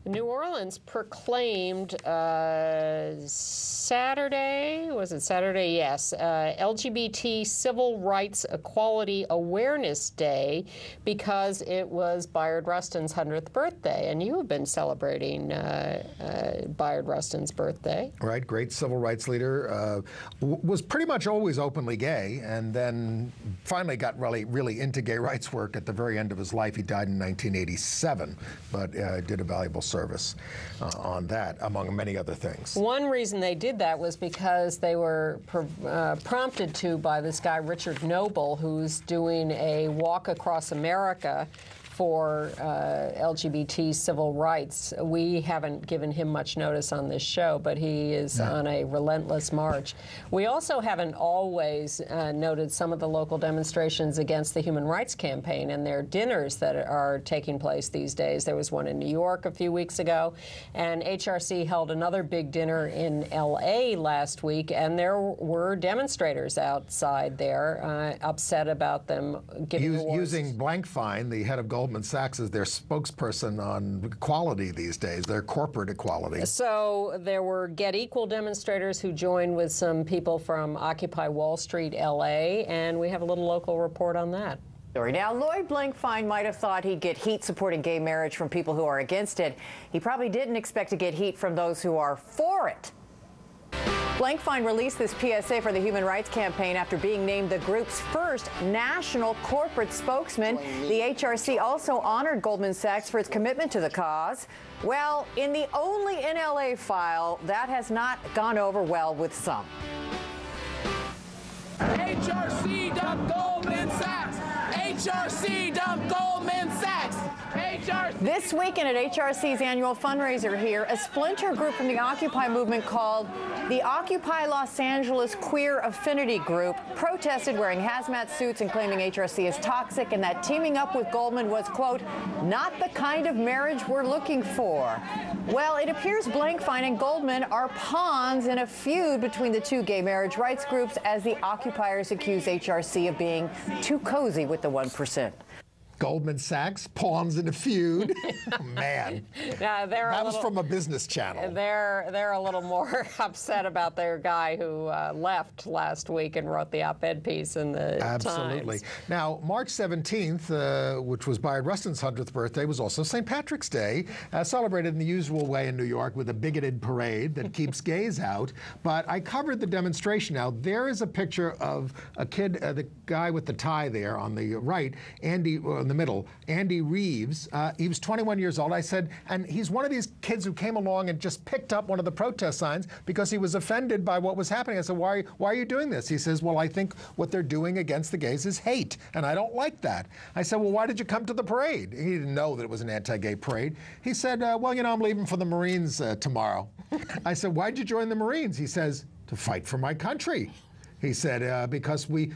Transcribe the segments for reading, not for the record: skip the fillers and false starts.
New Orleans proclaimed Saturday, was it Saturday? Yes, LGBT Civil Rights Equality Awareness Day because it was Bayard Rustin's 100th birthday. And you have been celebrating Bayard Rustin's birthday. Right, great civil rights leader. Was pretty much always openly gay, and then finally got really into gay rights work at the very end of his life. He died in 1987, but did a valuable service on that, among many other things. One reason they did that was because they were prompted to by this guy, Richard Noble, who's doing a walk across America for LGBT civil rights. We haven't given him much notice on this show, but he is on a relentless march. We also haven't always noted some of the local demonstrations against the Human Rights Campaign and their dinners that are taking place these days. There was one in New York a few weeks ago, and HRC held another big dinner in LA last week, and there were demonstrators outside there upset about them giving awards. Using Blankfein, the head of Goldman Sachs, as their spokesperson on equality these days, their corporate equality. So there were Get Equal demonstrators who joined with some people from Occupy Wall Street, LA, and we have a little local report on that. Now, Lloyd Blankfein might have thought he'd get heat supporting gay marriage from people who are against it. He probably didn't expect to get heat from those who are for it. Blankfein released this PSA for the Human Rights Campaign after being named the group's first national corporate spokesman. The HRC also honored Goldman Sachs for its commitment to the cause. Well, in the Only in LA file, that has not gone over well with some. HRC dumped Goldman Sachs! HRC dumped Goldman Sachs! HRC. This weekend at HRC's annual fundraiser here, a splinter group from the Occupy movement called the Occupy Los Angeles Queer Affinity Group protested wearing hazmat suits and claiming HRC is toxic and that teaming up with Goldman was, quote, not the kind of marriage we're looking for. Well, it appears Blankfein and Goldman are pawns in a feud between the two gay marriage rights groups as the occupiers accuse HRC of being too cozy with the 1%. Goldman Sachs, pawns in a feud. Man, that was from a business channel. They're a little more upset about their guy who left last week and wrote the op-ed piece in the Absolutely. Times. Now, March 17th, which was Bayard Rustin's 100th birthday, was also St. Patrick's Day, celebrated in the usual way in New York with a bigoted parade that keeps gays out. But I covered the demonstration. Now, there is a picture of a kid, the guy with the tie there on the right, Andy, in the middle, Andy Reeves. He was 21 years old. I said, and he's one of these kids who came along and just picked up one of the protest signs because he was offended by what was happening. I said, why are you doing this? He says, well, I think what they're doing against the gays is hate, and I don't like that. I said, well, why did you come to the parade? He didn't know that it was an anti-gay parade. He said, well, you know, I'm leaving for the Marines tomorrow. I said, why'd you join the Marines? He says, to fight for my country. He said, because we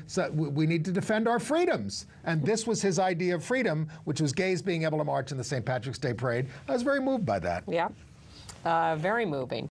need to defend our freedoms. And this was his idea of freedom, which was gays being able to march in the St. Patrick's Day parade. I was very moved by that. Yeah, very moving.